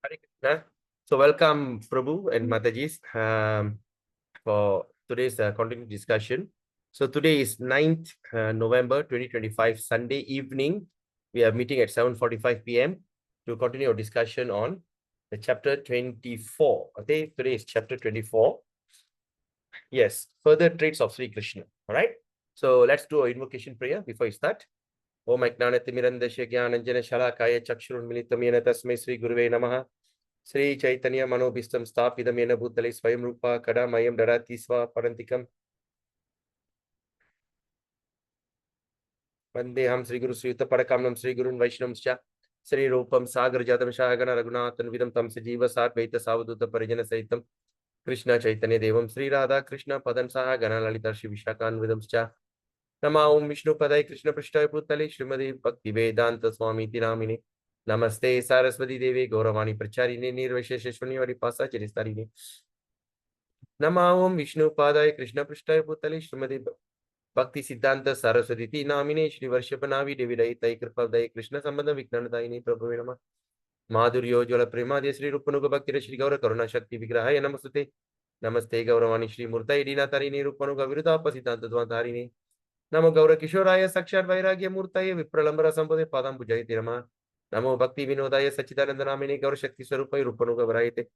Hare Krishna. So welcome Prabhu and Matajis for today's continued discussion. So today is 9th November 2025, Sunday evening. We are meeting at 7:45 p.m. to continue our discussion on the chapter 24. Okay, today is chapter 24. Yes, further traits of Sri Krishna. All right. So let's do our invocation prayer before we start. Om Ajnanatimirandasya Jnananjana Shalakaya Chakshurunmilitam Yena Tasmai Sri Guruve Namaha. Sri Chaitanya Manobhistam Stapidam Yena Bhutale Swayam Rupa Kadamayam Darati Sva Parantikam Vandeham Sri Guru Sriyuta Parakamnam Sri Gurun Vaishnamscha Sri Rupam Sagar Jadam Shahagana Raghunathan Vidam Tam Sajiva Sarvaita Savaduta Parijana Saitam Krishna Chaitanya Devam Sri Radha Krishna Padan Sahagana Lalita Shri Vishakan Vidamscha Nama Om Vishnu Padai Krishna Prishtai Putale Srimadi Bhakti Vedanta Swami Tinamini Namaste Saraswati Devi Gauravani Pracharine Nirvasheshwani Varipasa Chiristarine Nama Om Vishnu Padai Krishna Prishtai Putale Srimadi Bhakti Siddhanta Saraswati Tinamine Shri Varshapanavi Devi Daitai Kripaldai Krishna Sambandha Viknanadaini Prabhu Nama Madhuryo Jala Prema Sri Rupanuga Bhakti Shri Gaura Karuna Shakti Vigrahaya Namasute Namaste Gauravani Shri Murtai Dina Tarini Rupanuga Viruddha Pasiddhanta Dvantarini Namo Gaura Kishoraya Sakshat Vairagya Murtaye Vipralambara Sampade Padam Bujayati Rama Namo Bhakti Vinodaya Sachidananda Namine Gaura Shakti Swarupai Rupanuga Varayate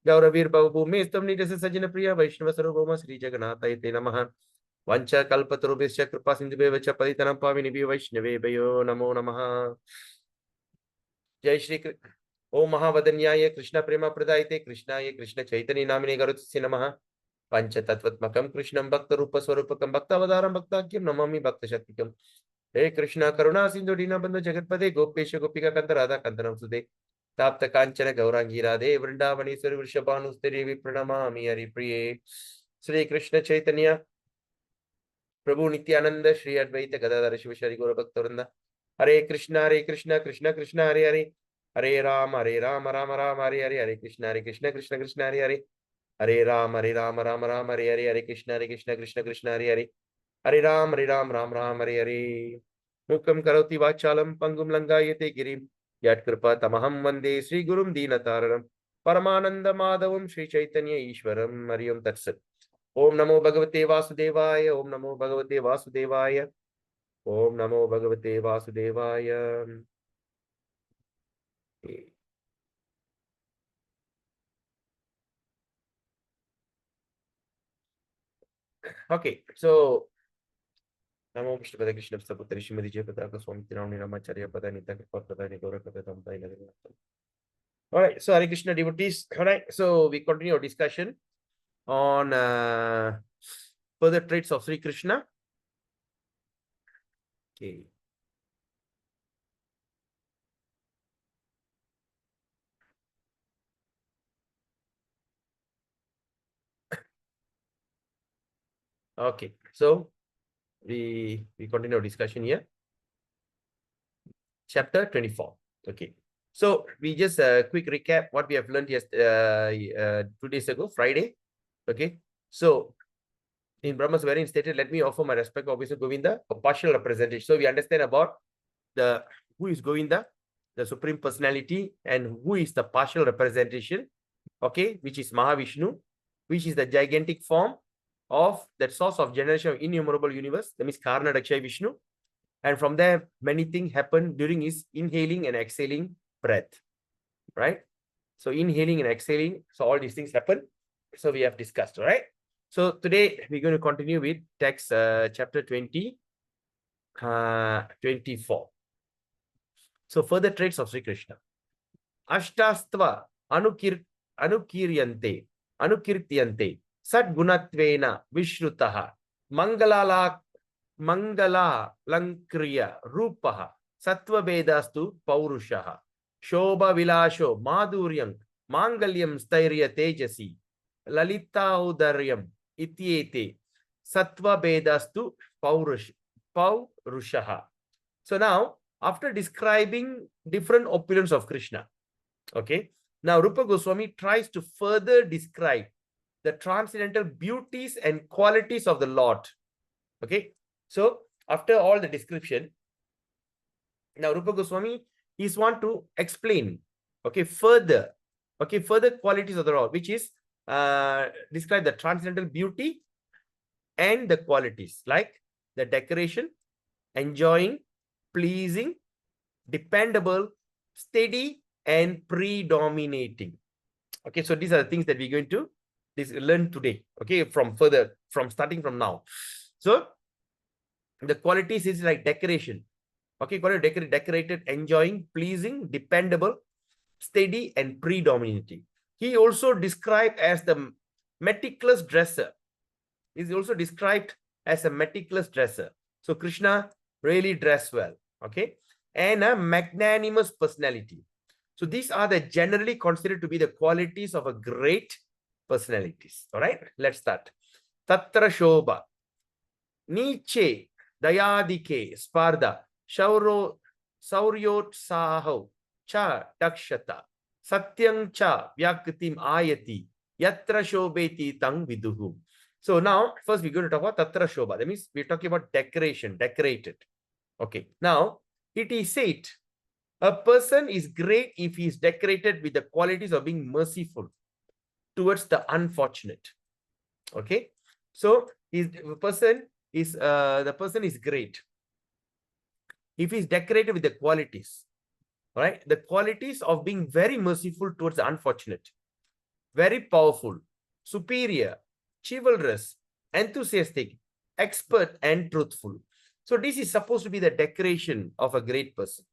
Gaura Vir Babu Mestam Nidasa Sajana Priya Vaishnava Sarvoma Sri Jagannatha Te Namaha Vancha Kalpatarubhisya Kripa Sindhubevacha Paditanam Pavini Vaishnave Bayo Namo Namaha Jai Shri Om Mahavadanyaya Krishna Prema Pradayate Krishnaya Krishna Chaitanya Namine Garutasya Namaha Panchatatvatmakam Krishnam Bhakta Rupa Swarupakam Bhakta Avadaram Bhaktakyam Namami Bhakta Shaktikam Hey Krishna Karuna Sindhu Dinabandhu Jagatpade Gopesha Gopika Kanta Radha Kantanam Sude Tapta Kanchana Gaurangi Radhe Vrindavani Sri Vrishabhanuste Devi Pranamami Hari Priye Sri Krishna Chaitanya Prabhu Nityananda Shri Advaita Gadadhara Shiva Shari Gaura Bhaktavranda Hare Krishna Krishna Krishna Hare Hare Hare Rama Rama Rama Hare Hare Hare Krishna Krishna Krishna Hare Hare Hare Rama Rama Hare Hare Hare Krishna Krishna Hare Hare Hare Ram Ram Hare Hare Mukam Karoti Vachalam Pangum Langayate Girim Yat Kripa Tamaham Vande Sri Gurum Dinataranam Paramananda Madhavam Sri Chaitanya Ishwaram Mariam Tatsat Om Namo Bhagavate Vasudevaya Om Namo Bhagavate Vasudevaya Om Namo Bhagavate Vasudevaya. Okay, so Namo Vishnu Pada Krishna Saputari Shrimadi Jayapataka Swami Tirani Ramacharya Padanita Padani Gaura Padatam Taina. All right, so Hare Krishna devotees. All right, so we continue our discussion on further traits of Sri Krishna. Okay. Okay, so we continue our discussion here. Chapter 24. Okay. So we just quick recap what we have learned yesterday, 2 days ago, Friday. Okay. So in Brahma's very stated, let me offer my respect, obviously, Govinda, a partial representation. So we understand about the who is Govinda, the Supreme Personality, and who is the partial representation, okay, which is Mahavishnu, which is the gigantic form of that source of generation of innumerable universe, that means Karna Dakshay Vishnu. And from there, many things happen during his inhaling and exhaling breath, right? So inhaling and exhaling, so all these things happen. So we have discussed, all right? So today we're going to continue with text chapter 24. So further traits of Sri Krishna. Ashtastva anukirtyante sadgunatvena vishrutaha mangala lankriya rupaha sattva vedastu paurushaha shobha vilasho madhuryam mangalyam stairya tejasi lalita udaryam ityete sattva vedastu paurushaha. So now, after describing different opulence of Krishna, okay, now Rupa Goswami tries to further describe the transcendental beauties and qualities of the Lord. Okay, so after all the description, now Rupa Goswami is want to explain, okay, further Okay, further qualities of the Lord, which is describe the transcendental beauty and the qualities like the decoration, enjoying, pleasing, dependable, steady, and predominating. Okay, so these are the things that we're going to learn today. Okay, from starting from now. So the qualities is like decoration. Okay, decorated, enjoying, pleasing, dependable, steady, and predominating. He also described as the meticulous dresser. He's also described as a meticulous dresser. So Krishna really dressed well. Okay, and a magnanimous personality. So these are the generally considered to be the qualities of a great personalities. All right, let's start. Tatra Shobha, Niche, Dayadike, Sparda, Sauryot Saho, Cha Dakshata, Satyang Cha Vyakritim Ayati, Yatra Shobeti Tang Viduhu. So now, first we're going to talk about Tatra Shobha. That means we're talking about decoration, decorated. Okay, now it is said, a person is great if he is decorated with the qualities of being merciful towards the unfortunate. Okay, so the person is great if he's decorated with the qualities, right? The qualities of being very merciful towards the unfortunate, very powerful, superior, chivalrous, enthusiastic, expert, and truthful. So this is supposed to be the decoration of a great person.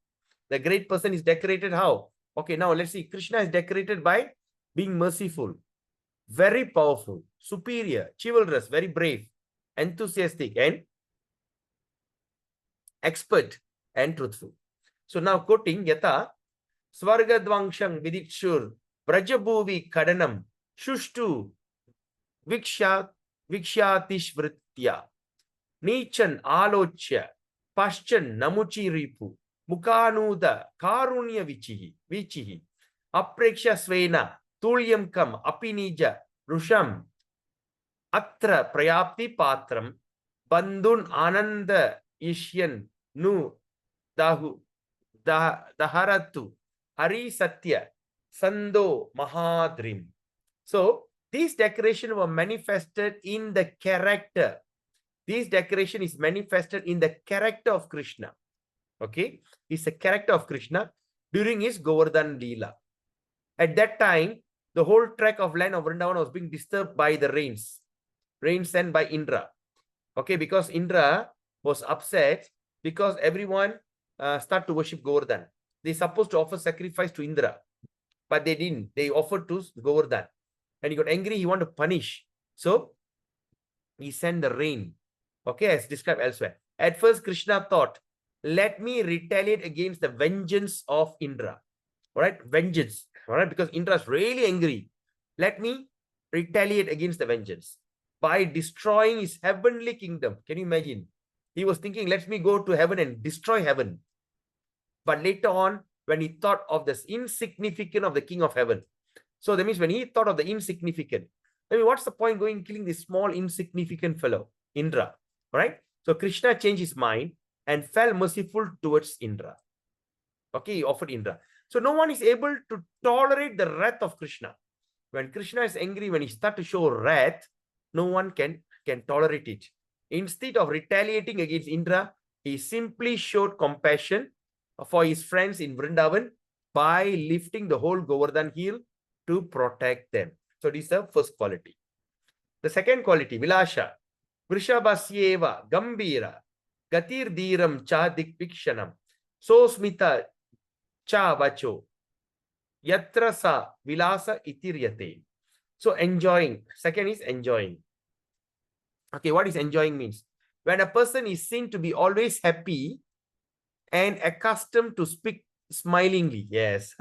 The great person is decorated how? Okay, now let's see. Krishna is decorated by being merciful, very powerful, superior, chivalrous, very brave, enthusiastic, and expert and truthful. So now quoting Yata, Svargadvangshang Vidikshur, Brajabhuvi Kadanam, Shushtu, Vikshatishvritya, Nichan Alochya, Paschan Namuchi Ripu, Mukanuda Karunya Vichihi, Apreksha Svena, Tulyam Kam, Apinija, Rusham, Atra Prayapti Patram, Bandun Ananda Ishyan Nu Daharatu Hari Satya Sando Mahadrim. So these decorations were manifested in the character. This decoration is manifested in the character of Krishna. Okay, it's a character of Krishna during his Govardhan Leela. At that time, the whole tract of land of Vrindavan was being disturbed by the rains sent by Indra. Okay, because Indra was upset because everyone start to worship Govardhan. They supposed to offer sacrifice to Indra, but they didn't. They offered to Govardhan, and he got angry. He wanted to punish, so he sent the rain. Okay, as described elsewhere. At first, Krishna thought, "Let me retaliate against the vengeance of Indra." All right, vengeance. All right, because Indra is really angry. Let me retaliate against the vengeance by destroying his heavenly kingdom. Can you imagine? He was thinking, let me go to heaven and destroy heaven. But later on, when he thought of the insignificance of the king of heaven, so that means when he thought of the insignificant, I mean, what's the point going killing this small insignificant fellow, Indra? Right? So Krishna changed his mind and fell merciful towards Indra. Okay, he offered Indra. So no one is able to tolerate the wrath of Krishna. When Krishna is angry, when he starts to show wrath, no one can tolerate it. Instead of retaliating against Indra, he simply showed compassion for his friends in Vrindavan by lifting the whole Govardhan hill to protect them. So this is the first quality. The second quality, Vilasha, Vrishabhasyeva, Gambira, Gatir Dhiram Cha Dikvikshanam, Sosmita Cha Vacho, Yatra Sa Vilasa Itiryate. So enjoying. Second is enjoying. Okay, what is enjoying means? When a person is seen to be always happy and accustomed to speak smilingly. Yes.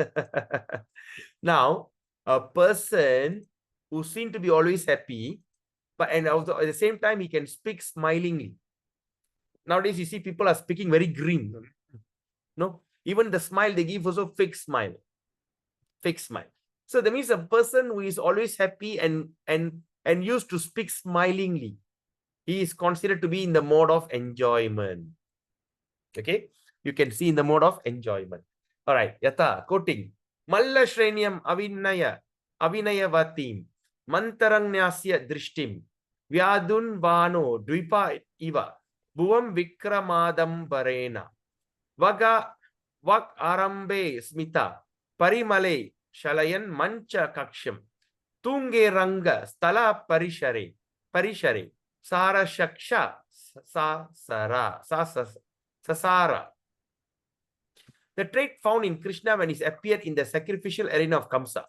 Now, a person who's seen to be always happy, but and also at the same time, he can speak smilingly. Nowadays, you see people are speaking very grim. No, even the smile they give also fake smile. Fake smile. So that means a person who is always happy and used to speak smilingly, he is considered to be in the mode of enjoyment. Okay, you can see in the mode of enjoyment. All right, Yata, quoting. Malla Shrenyam Avinayavatim Mantaranyasya Drishtim Vyadun Vano Dvipa Iva Bhuvam Vikramadam Varena Vaga Vak Arambe Smita Parimale Shalayan Mancha Kaksham Tunge Ranga Stala Parishare Sara Shaksha Sasara. The trait found in Krishna when he appeared in the sacrificial arena of Kamsa.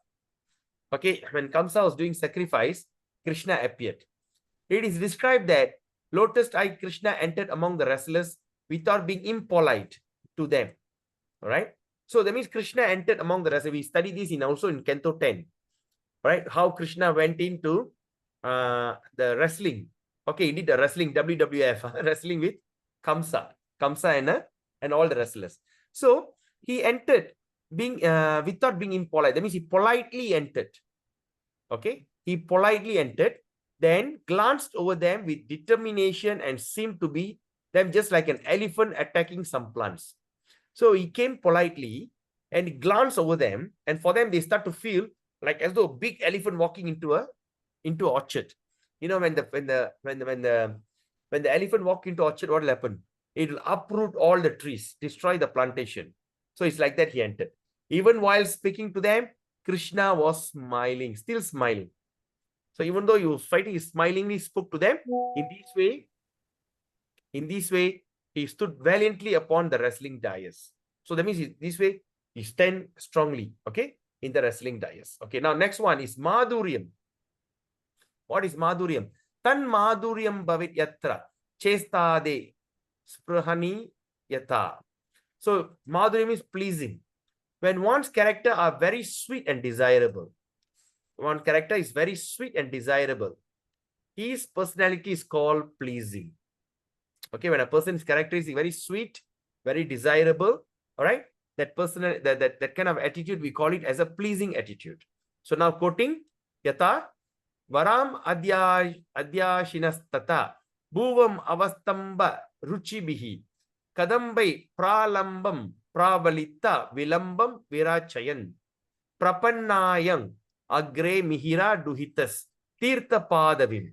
Okay, when Kamsa was doing sacrifice, Krishna appeared. It is described that lotus-eyed Krishna entered among the wrestlers without being impolite to them. All right. So that means Krishna entered among the wrestlers. We study this also in Canto 10. Right? How Krishna went into the wrestling. Okay, he did the wrestling, WWF, wrestling with Kamsa and all the wrestlers. So he entered without being impolite. That means he politely entered. Okay, he politely entered, then glanced over them with determination and seemed to be them just like an elephant attacking some plants. So he came politely and glanced over them, and for them they start to feel like as though a big elephant walking into an orchard. You know, when the elephant walk into orchard, what will happen? It will uproot all the trees, destroy the plantation. So it's like that he entered. Even while speaking to them, Krishna was smiling, still smiling. So even though he was fighting, he smilingly spoke to them. In this way, he stood valiantly upon the wrestling dais. So that means this way, he stand strongly, okay, in the wrestling dais. Okay, now next one is Madhuryam. What is Madhuryam? Tan Madhuryam Bhavit Yatra Chestade Sprahani Yata. So Madhuryam is pleasing. When one's character are very sweet and desirable, one character is very sweet and desirable, his personality is called pleasing. Okay, when a person's character is very sweet, very desirable, all right, that person, that kind of attitude, we call it as a pleasing attitude. So now quoting Yata Varam Adyashinastata Bhuvam Avastamba Ruchibihi Kadambai Pralambam Pravalita Vilambam Virachayan Prapannayang Agre Mihira Duhitas Tirtha Padavim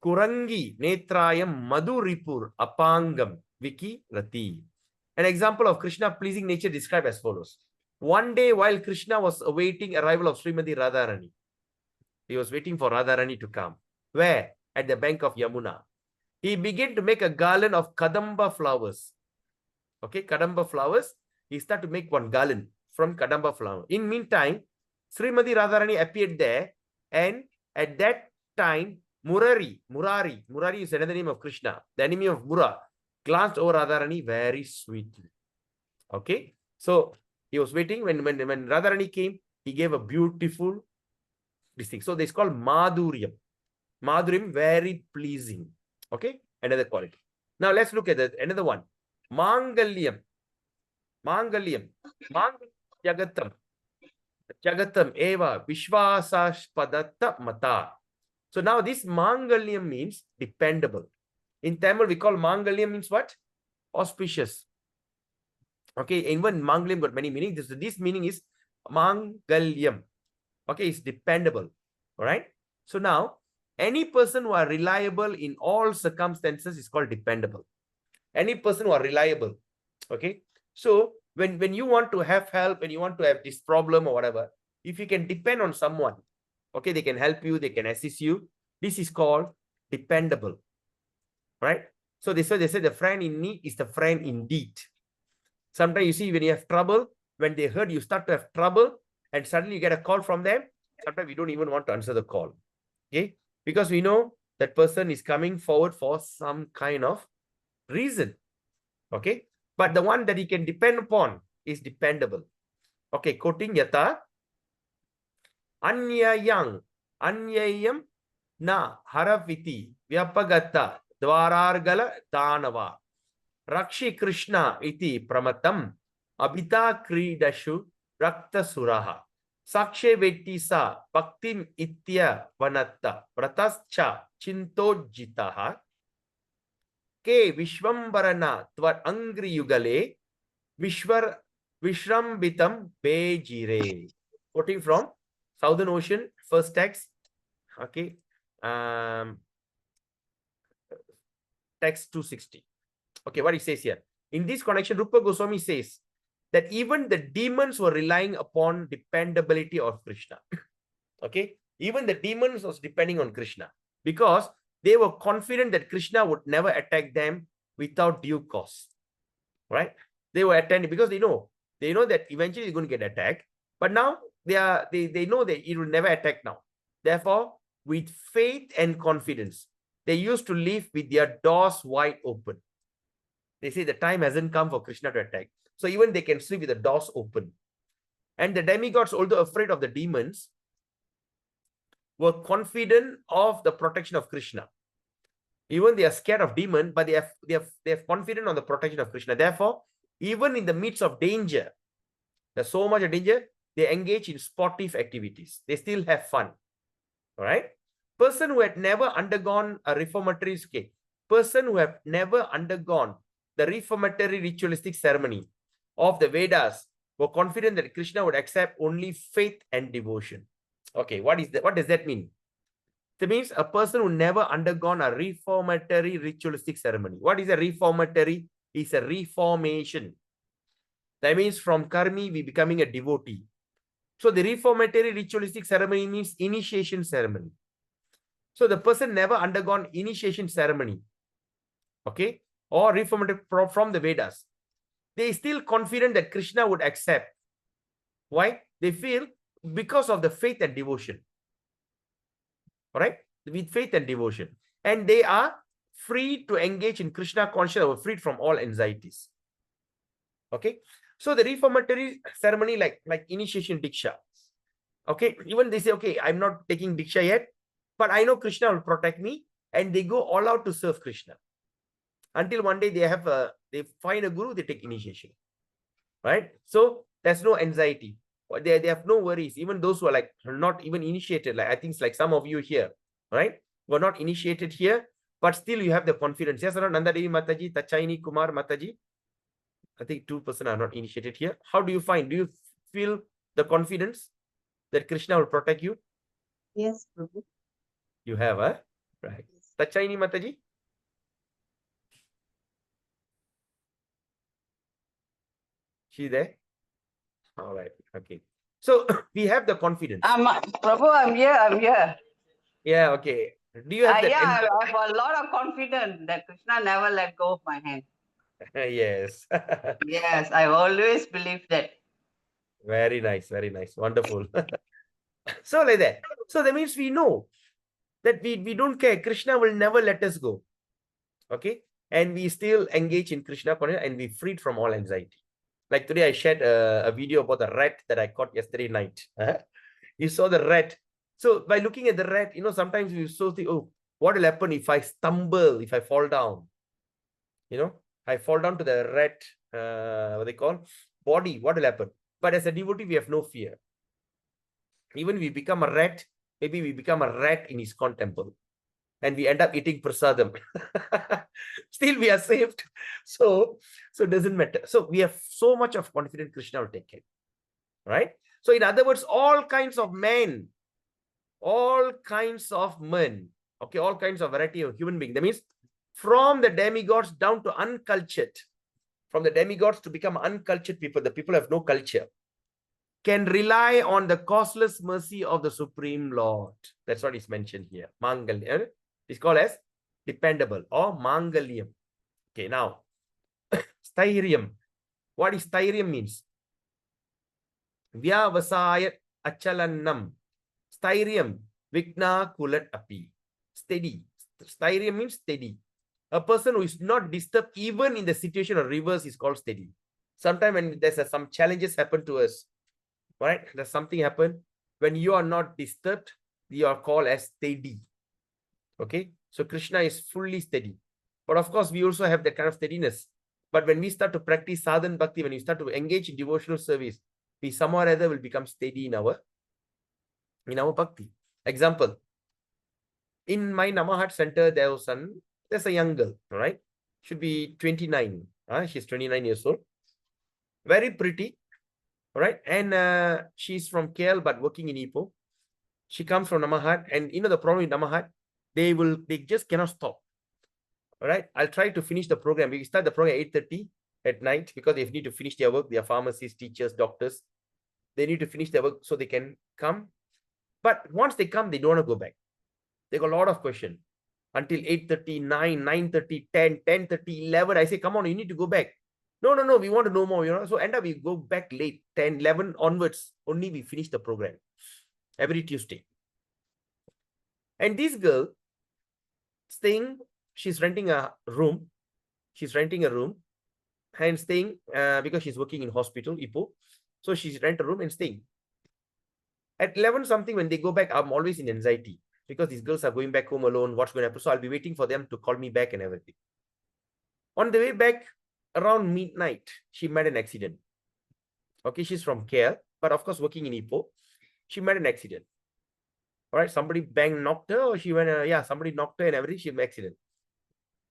Kurangi Netrayam Madhuripur Apangam Viki Rati. An example of Krishna pleasing nature described as follows. One day while Krishna was awaiting arrival of Srimati Radharani, he was waiting for Radharani to come. Where? At the bank of Yamuna. He began to make a garland of Kadamba flowers. Okay, Kadamba flowers. He started to make one garland from Kadamba flower. In meantime, Srimati Radharani appeared there, and at that time, Murari is another name of Krishna, the enemy of Mura, glanced over Radharani very sweetly. Okay, so he was waiting. When Radharani came, he gave a beautiful this thing. So this is called Madhuryam. Madhuryam, very pleasing. Okay, another quality. Now let's look at another one. Mangalyam. Jagatam eva Vishwasashpadatta mata. So now this Mangalyam means dependable. In Tamil, we call Mangalyam means what? Auspicious. Okay, even Mangalyam got many meanings. This meaning is Mangalyam. Okay, it's dependable. All right. So now, any person who are reliable in all circumstances is called dependable. Any person who are reliable. Okay. So when you want to have help, when you want to have this problem or whatever, if you can depend on someone, okay, they can help you, they can assist you. This is called dependable. Right? So they say the friend in need is the friend indeed. Sometimes you see when you have trouble, when they heard you start to have trouble, and suddenly you get a call from them, sometimes we don't even want to answer the call. Okay? Because we know that person is coming forward for some kind of reason. Okay? But the one that he can depend upon is dependable. Okay, quoting Yata. Anyayam na haraviti vyapagata dwarargala danava rakshi Krishna iti pramatam abhita kridashu rakta suraha sakshe vettisa bhaktim itya vanatta pratascha chintojitaha ke vishvambarana tvar angri yugale vishrambitam bejire. Quoting from Southern Ocean, first text. Okay. Text 260. Okay, what he says here. In this connection, Rupa Goswami says that even the demons were relying upon dependability of Krishna. Okay, even the demons was depending on Krishna because they were confident that Krishna would never attack them without due cause. Right? They were attending because they know that eventually they're going to get attacked. But now they know that it will never attack now. Therefore, with faith and confidence, they used to live with their doors wide open. They say the time hasn't come for Krishna to attack. So even they can sleep with the doors open. And the demigods, although afraid of the demons, were confident of the protection of Krishna. Even they are scared of demon, but they are confident on the protection of Krishna. Therefore, even in the midst of danger, there's so much of danger, they engage in sportive activities. They still have fun. All right. Person who had never undergone a reformatory person who have never undergone the reformatory ritualistic ceremony of the Vedas were confident that Krishna would accept only faith and devotion. Okay, what does that mean? That means a person who never undergone a reformatory ritualistic ceremony. What is a reformatory? It's a reformation. That means from karmi, we becoming a devotee. So the reformatory ritualistic ceremony means initiation ceremony. So the person never undergone initiation ceremony, okay, or reformatory from the Vedas. They still confident that Krishna would accept. Why? They feel because of the faith and devotion. All right, with faith and devotion, and they are free to engage in Krishna consciousness, or freed from all anxieties. Okay, so the reformatory ceremony, like initiation diksha. Okay, even they say, okay, I'm not taking diksha yet, but I know Krishna will protect me, and they go all out to serve Krishna until one day they find a guru, they take initiation. Right? So there's no anxiety. They have no worries. Even those who are like not even initiated, like I think it's like some of you here, right? Were not initiated here, but still you have the confidence. Yes, Nanda Devi Mataji, Tachaini Kumar Mataji. I think 2% are not initiated here. How do you find? Do you feel the confidence that Krishna will protect you? Yes, Prabhu. You have, huh? Right. Yes. Tachaini Mataji? She there? All right. Okay. So we have the confidence. Prabhu, I'm here. Yeah, okay. Do you have that? Yeah, I have a lot of confidence that Krishna never let go of my hand. Yes. Yes, I always believe that. Very nice, very nice. Wonderful. So like that. So that means we know that we don't care. Krishna will never let us go. Okay. And we still engage in Krishna and we freed from all anxiety. Like today I shared a video about the rat that I caught yesterday night. You saw the rat. So by looking at the rat, sometimes we so think, oh, what will happen if I stumble, if I fall down? I fall down to the rat, what they call, body, what will happen? But as a devotee, we have no fear. Even we become a rat, maybe we become a rat in ISKCON temple. And we end up eating prasadam. Still we are saved. So it doesn't matter. So we have so much of confidence Krishna will take care. Right? So in other words, all kinds of men, all kinds of men, okay, all kinds of variety of human beings. That means from the demigods down to uncultured, from the demigods to become uncultured people, the people have no culture, can rely on the causeless mercy of the Supreme Lord. That's what is mentioned here. Mangalyam. It's called as dependable or Mangalyam. Okay, now, Sthairiam. What is Sthairiam means? Vyavasaya Achalannam. Sthairiam. Vigna Kulat Api. Steady. Sthairiam means steady. A person who is not disturbed even in the situation of reverse is called steady. Sometimes when there's some challenges happen to us, right? There's something happen. When you are not disturbed, you are called as steady. Okay, so Krishna is fully steady. But of course, we also have that kind of steadiness. But when we start to practice sadhana bhakti, when we start to engage in devotional service, we somehow or other will become steady in our bhakti. Example, in my Namahat center, there's a young girl, all right? Should be 29. She's 29 years old. Very pretty, All right. And she's from KL, but working in Ipoh. She comes from Namahat. And the problem with Namahat, they just cannot stop. All right. I'll try to finish the program. We start the program at 8:30 at night because they need to finish their work. They are pharmacists, teachers, doctors. They need to finish their work so they can come. But once they come, they don't want to go back. They got a lot of questions. Until 8:30, 9, 9:30, 10, 10:30, 11. I say, come on, you need to go back. No, we want to know more, So end up we go back late, 10, 11 onwards. Only we finish the program every Tuesday. And this girl she's renting a room. She's renting a room and staying because she's working in hospital, Ipoh. So she's rent a room and staying. At 11 something, when they go back, I'm always in anxiety because these girls are going back home alone. What's going to happen? So I'll be waiting for them to call me back and everything. On the way back, around midnight, she met an accident. Okay, she's from KL, but of course working in Ipoh. She met an accident. All right, somebody knocked her, or she went, somebody knocked her and everything. She had an accident.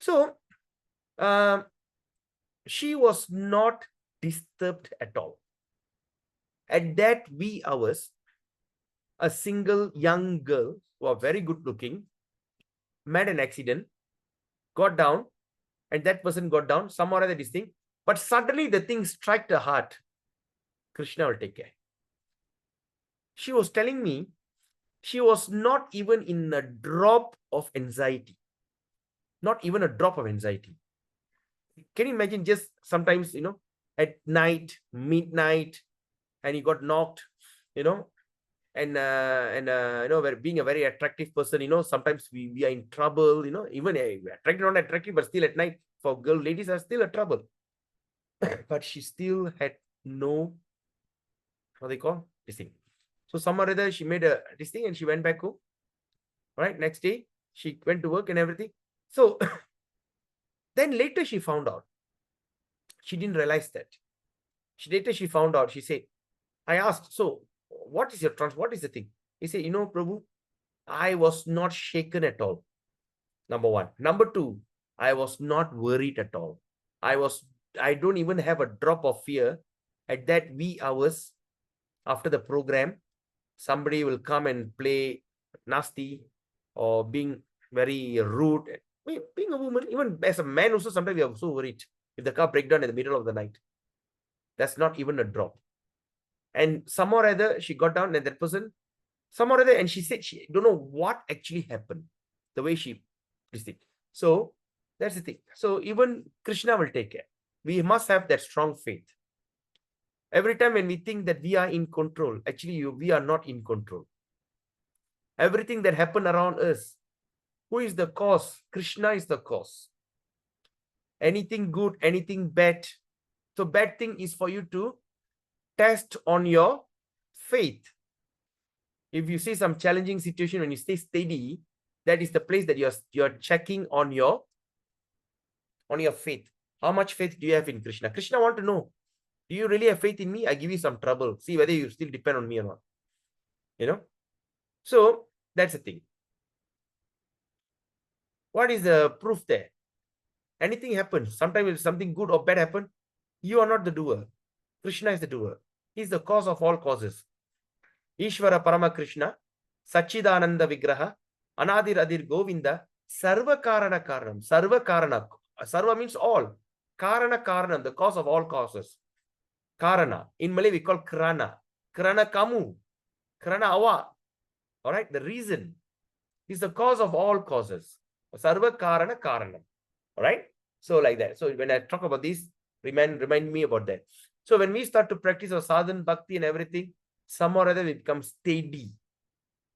So, she was not disturbed at all. At that wee hours, a single young girl who are very good looking met an accident, got down, and that person got down, some or other this thing, but suddenly the thing struck her heart. Krishna will take care. She was telling me she was not even in a drop of anxiety. Not even a drop of anxiety. Can you imagine just sometimes, at night, midnight, and he got knocked, and being a very attractive person, sometimes we are in trouble, even attractive, not attractive, but still at night for ladies are still a trouble. But she still had no, what they call this thing. So some or other, she made this thing and she went back home. Right, next day she went to work and everything. So then later she found out. She didn't realize that. Later she found out. She said, I asked, so what is what is the thing? He said, Prabhu, I was not shaken at all. Number one. Number two, I was not worried at all. I don't even have a drop of fear. At that wee hours after the program, somebody will come and play nasty or being very rude. Being a woman, even as a man also, sometimes we are so worried if the car breaks down in the middle of the night. That's not even a drop. And some or other, she got down and that person, some or other, and she said she don't know what actually happened, the way she did it. So that's the thing. So even Krishna will take care. We must have that strong faith. Every time when we think that we are in control, actually we are not in control. Everything that happened around us, who is the cause? Krishna is the cause. Anything good, anything bad. So bad thing is for you to test on your faith. If you see some challenging situation, when you stay steady, that is the place that you're checking on your faith. How much faith do you have in Krishna? Krishna want to know, do you really have faith in me? I give you some trouble. See whether you still depend on me or not. So that's the thing. What is the proof there? Anything happens. Sometimes if something good or bad happen, you are not the doer. Krishna is the doer. He is the cause of all causes. Ishvara Parama Krishna, Sachidananda Vigraha, Anadir Adir Govinda, Sarva Karana Karanam. Sarva Karana. Sarva means all. Karana Karanam, the cause of all causes. Karana. In Malay we call Krana. Krana Kamu. Krana Awa. Alright, the reason is the cause of all causes. Sarva Karana Karanam. Alright? So like that. So when I talk about this, remind me about that. So when we start to practice our sadhana, bhakti and everything, some or other we become steady.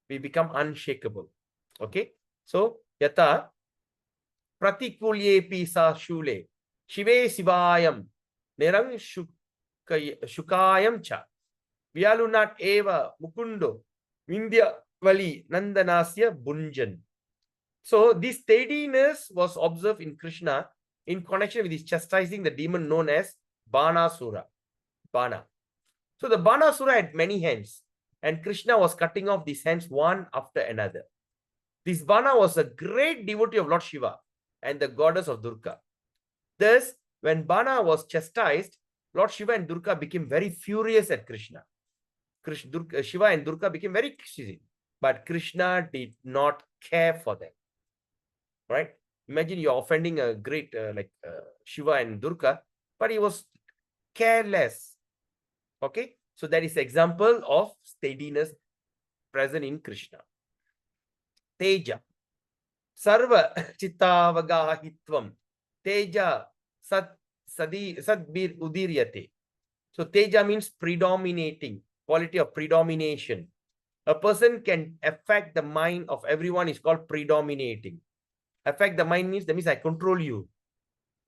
We become unshakable. Okay? So, yata pratikulyepi sa shule shive sivayam nirang shukayam cha vyalunat eva mukundo vindya vali nandanasya bunjan. So this steadiness was observed in Krishna in connection with his chastising the demon known as Banasura. Bana. So the Banasura had many hands and Krishna was cutting off these hands one after another. This Bana was a great devotee of Lord Shiva and the goddess of Durga. Thus, when Bana was chastised, Lord Shiva and Durga became very furious at Krishna. Shiva and Durga became very crazy, but Krishna did not care for them. Right? Imagine you're offending a great Shiva and Durga, but he was careless. Okay, so that is example of steadiness present in Krishna. Teja, Sarva Chittavagahitvam, Teja Sadbir Udiryate. So Teja means predominating, quality of predomination. A person can affect the mind of everyone is called predominating. Affect the mind means, that means I control you.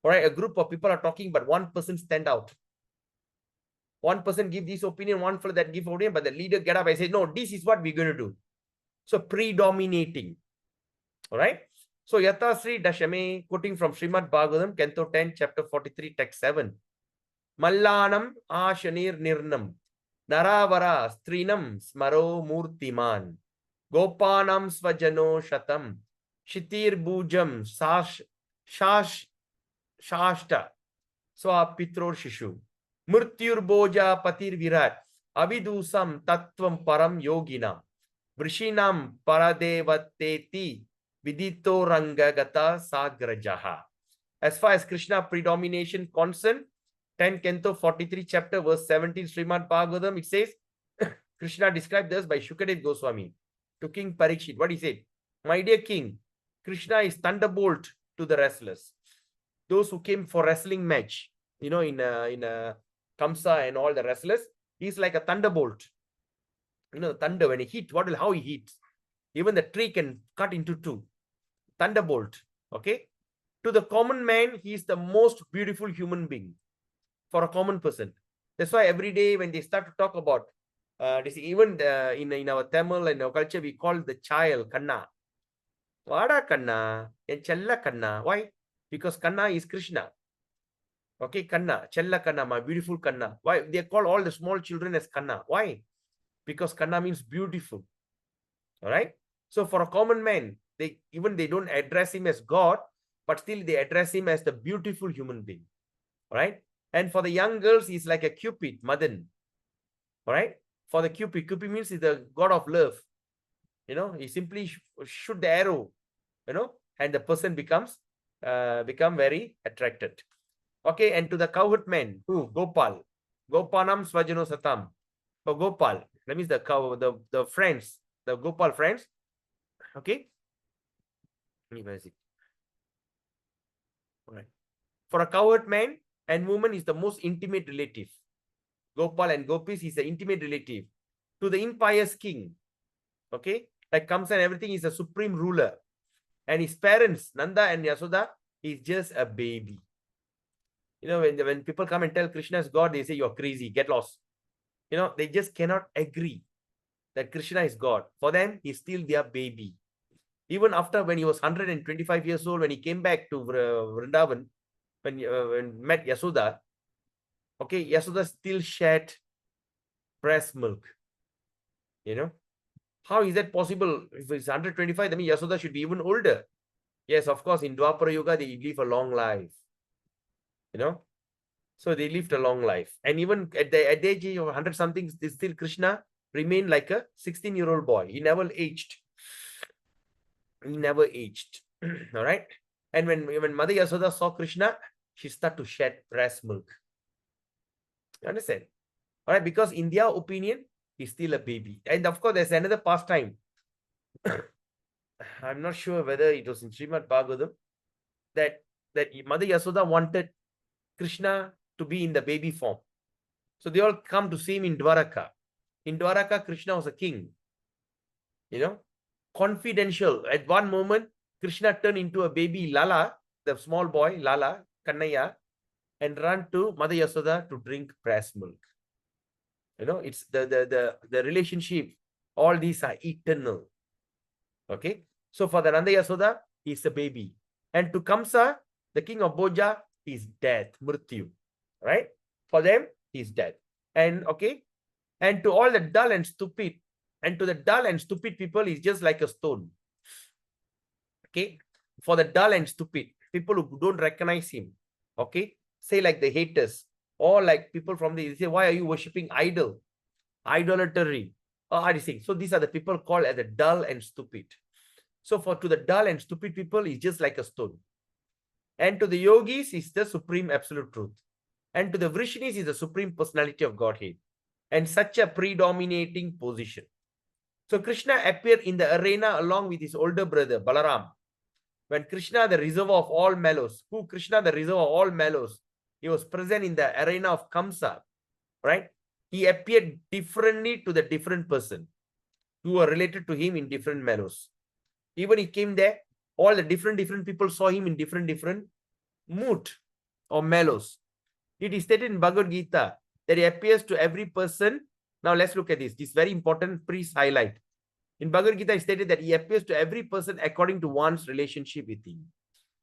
All right, a group of people are talking, but one person stand out. One person give this opinion, one fellow that give opinion, but the leader get up and say, no, this is what we're going to do. So predominating. All right. So Yata Sri Dashame, quoting from Srimad Bhagavatam, Canto 10, chapter 43, text 7. Mallanam Ashanir Nirnam, Naravara Strinam Smaro Murtiman, Gopanam Svajano Shatam, Shitir Bujam Shashta, Swapitror Shishu, Murtyur Boja Patir Virat, Avidusam Tattvam Param Yogina, Vrishinam Paradevateti, Vidito Rangagata Sagrajaha. As far as Krishna predomination concerned, 10 Canto 43 chapter verse 17 Srimad Bhagavatam, it says, Krishna described this by Shukadev Goswami to King Parikshit. What he said? My dear king, Krishna is thunderbolt to the wrestlers. Those who came for wrestling match, in Kamsa and all the wrestlers, he's like a thunderbolt. The thunder, when he hit, how he hits? Even the tree can cut into two. Thunderbolt. Okay. To the common man, he is the most beautiful human being for a common person. That's why every day when they start to talk about this, even in our Tamil and our culture, we call the child Kanna. Vada Kanna, and Chella Kanna. Why? Because Kanna is Krishna. Okay, Kanna, Chella Kanna, my beautiful Kanna. Why? They call all the small children as Kanna. Why? Because Kanna means beautiful. All right. So for a common man, they don't address him as God, but still they address him as the beautiful human being. All right. And for the young girls, he's like a Cupid, Madan. All right. For the Cupid means he's the god of love. He simply shoot the arrow, and the person become very attracted. Okay. And to the cowherd man, who? Gopal. Gopanam Swajano Satam. So Gopal, that means the friends, the Gopal friends. Okay. Where is it? All right. For a cowherd man and woman is the most intimate relative. Gopal and Gopis is the intimate relative. To the impious king, okay, like Kamsa and everything, is a supreme ruler. And his parents, Nanda and Yasoda, is just a baby. When people come and tell Krishna is God, they say you're crazy, get lost. They just cannot agree that Krishna is God. For them, he's still their baby. Even after when he was 125 years old, when he came back to Vrindavan, when met Yasoda, okay, Yasoda still shed breast milk. How is that possible? If it's 125, that means Yasoda should be even older. Yes, of course, in Dwapara Yuga, they live a long life. So they lived a long life. And even at the age of 100 something, still Krishna remained like a 16-year-old boy. He never aged. He never aged. All right. And when Mother Yasoda saw Krishna, she started to shed breast milk. You understand? All right. Because in their opinion, he's still a baby. And of course, there's another pastime. I'm not sure whether it was in Srimad Bhagavatam that Mother Yasoda wanted Krishna to be in the baby form. So they all come to see him in Dwaraka. In Dwaraka, Krishna was a king. Confidential. At one moment, Krishna turned into a baby Lala, the small boy, Lala, Kannaya, and ran to Mother Yasoda to drink breast milk. It's the relationship. All these are eternal. Okay. So for the Nanda Yasoda, he's a baby. And to Kamsa, the king of Boja, is death, Mrityu. Right? For them, he's dead. And okay. And to all the dull and stupid, people, he's just like a stone. Okay. For the dull and stupid, people who don't recognize him. Okay. Say like the haters, or like people from the, they say, why are you worshipping idol? Idolatry. Or thing. So these are the people called as the dull and stupid. So to the dull and stupid people, it's just like a stone. And to the yogis, is the supreme absolute truth. And to the Vrishnis, is the supreme personality of Godhead. And such a predominating position. So Krishna appeared in the arena along with his older brother, Balaram. When Krishna, the reservoir of all mallows, Krishna, the reservoir of all mallows, he was present in the arena of Kamsa, right? He appeared differently to the different person who were related to him in different mallows. Even he came there, all the different people saw him in different mood or mallows. It is stated in Bhagavad Gita that he appears to every person. Now let's look at this. This very important, please highlight. In Bhagavad Gita, it stated that he appears to every person according to one's relationship with him.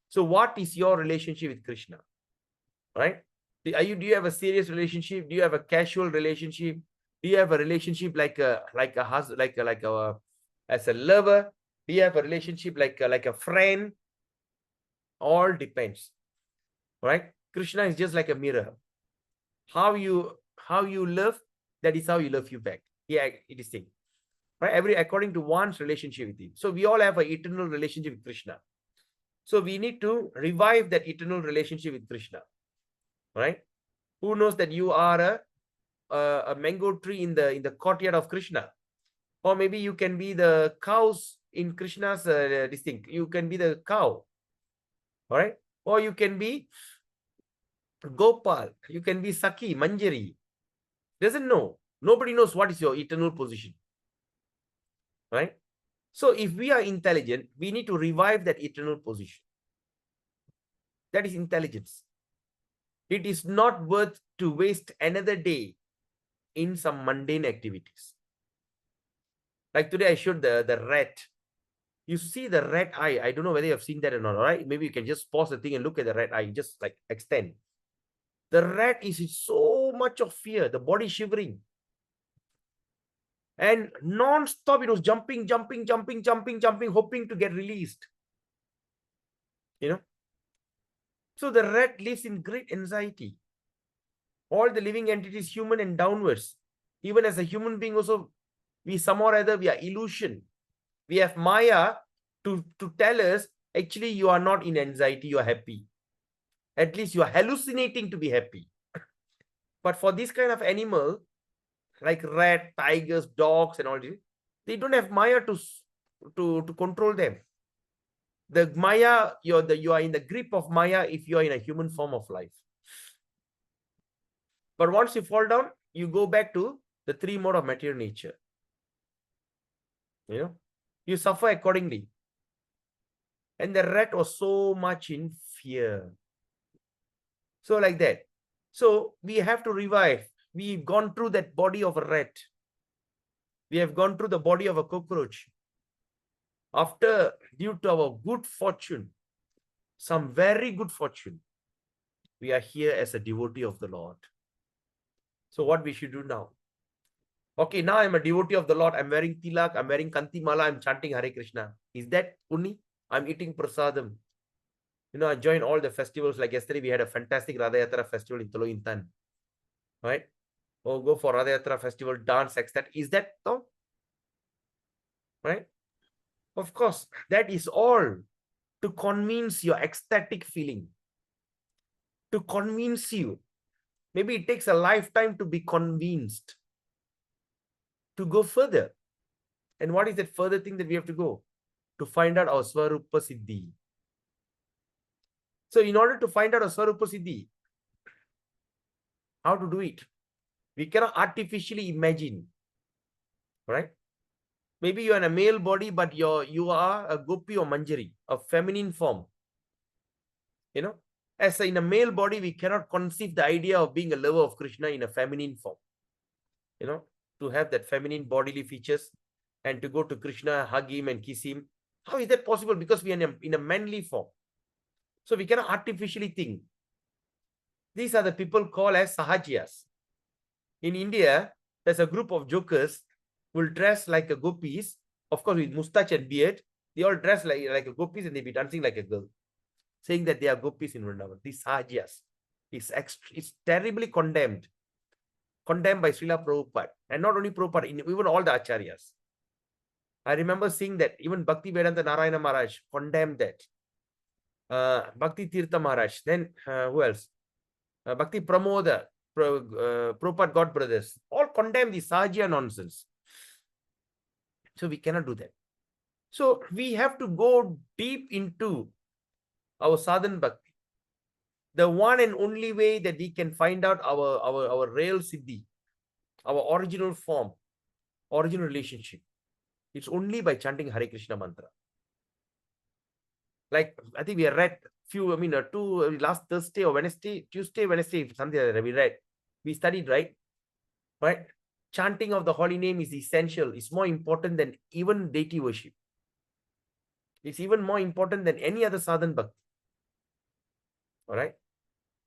So what is your relationship with Krishna? Right? Do you have a serious relationship? Do you have a casual relationship? Do you have a relationship like a husband, as a lover? Do you have a relationship like a friend? All depends. Right? Krishna is just like a mirror. How you love, that is how you love you back. Yeah, it is saying. Right? According to one's relationship with him. So we all have an eternal relationship with Krishna. So we need to revive that eternal relationship with Krishna. Right? Who knows that you are a mango tree in the courtyard of Krishna? Or maybe you can be the cows in Krishna's this thing. You can be the cow. All right? Or you can be Gopal. You can be Saki, Manjari. Doesn't know. Nobody knows what is your eternal position. Right? So if we are intelligent, we need to revive that eternal position. That is intelligence. It is not worth to waste another day in some mundane activities. Like today I showed the rat. You see the rat eye. I don't know whether you have seen that or not, right? Maybe you can just pause the thing and look at the rat eye, just like extend. The rat is in so much of fear, the body shivering. And non-stop, it was jumping, hoping to get released. You know? So the rat lives in great anxiety. All the living entities, human and downwards. Even as a human being also, we somehow or other, we are illusion. We have Maya to tell us, actually, you are not in anxiety, you are happy. At least you are hallucinating to be happy. But for this kind of animal, like rat, tigers, dogs, and all this, they don't have Maya to control them. The Maya, you are in the grip of Maya if you are in a human form of life. But once you fall down, you go back to the three mode of material nature. You know, you suffer accordingly. And the rat was so much in fear. So like that. So we have to revive. We've gone through that body of a rat. We have gone through the body of a cockroach. After, due to our good fortune, some very good fortune, we are here as a devotee of the Lord. So what we should do now? Okay, now I'm a devotee of the Lord. I'm wearing tilak, I'm wearing kanti mala, I'm chanting Hare Krishna. Is that Puni? I'm eating prasadam. You know, I joined all the festivals. Like yesterday, we had a fantastic Radha Yatra festival in Tolointan. Right? Oh, go for Radha Yatra festival, dance, ecstatic. Is that no? Right? Of course, that is all to convince your ecstatic feeling. To convince you. Maybe it takes a lifetime to be convinced. To go further. And what is that further thing that we have to go? To find out our Swarupa Siddhi. So in order to find out our Swarupa Siddhi, how to do it? We cannot artificially imagine. Right? Maybe you are in a male body, but you are a gopi or manjari, a feminine form. You know, as in a male body, we cannot conceive the idea of being a lover of Krishna in a feminine form. You know, to have that feminine bodily features and to go to Krishna, hug him and kiss him. How is that possible? Because we are in a manly form. So we cannot artificially think. These are the people called as Sahajiyas. In India, there's a group of jokers who will dress like a gopis, of course with mustache and beard. They all dress like a gopis and they be dancing like a girl, saying that they are gopis in Vrindavan. These Sahajiyas. It's terribly condemned by Srila Prabhupada, and not only Prabhupada, even all the acharyas. I remember seeing that even Bhakti Vedanta Narayana Maharaj condemned that. Bhakti Tirtha Maharaj, then who else? Bhakti Pramoda, Prabhupada God brothers, all condemn the Sahaja nonsense. So we cannot do that. So we have to go deep into our sadhan bhakti. The one and only way that we can find out our real siddhi, our original form, original relationship, it's only by chanting Hare Krishna mantra. Like I think we read last Thursday or Tuesday, Wednesday, something like that. We studied, right? Chanting of the holy name is essential. It's more important than even deity worship. It's even more important than any other sadhan bhakti. All right.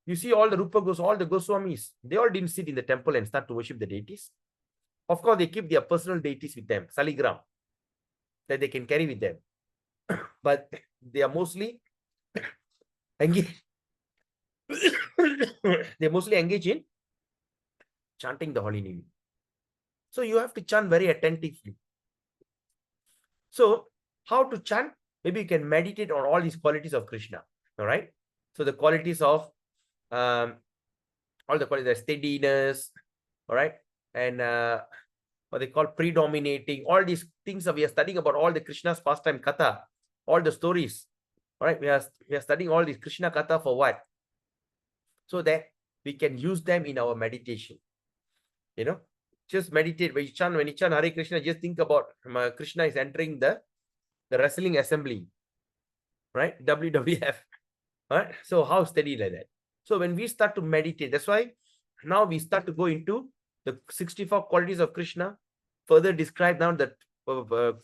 You see all the all the Goswamis, they all didn't sit in the temple and start to worship the deities. Of course, they keep their personal deities with them, saligram, that they can carry with them. But they are mostly engaged. They mostly engage in chanting the holy name. So you have to chant very attentively. So how to chant? Maybe you can meditate on all these qualities of Krishna. All right. So the qualities of all the qualities, the steadiness, all right, and what they call predominating, all these things that we are studying about all the Krishna's pastime katha, all the stories. All right, we are studying all these Krishna katha for what? So that we can use them in our meditation. You know, just meditate. When you chant Hare Krishna, just think about Krishna is entering the wrestling assembly, right? WWF. All right. So how steady like that? So when we start to meditate, that's why now we start to go into the 64 qualities of Krishna, further describe now the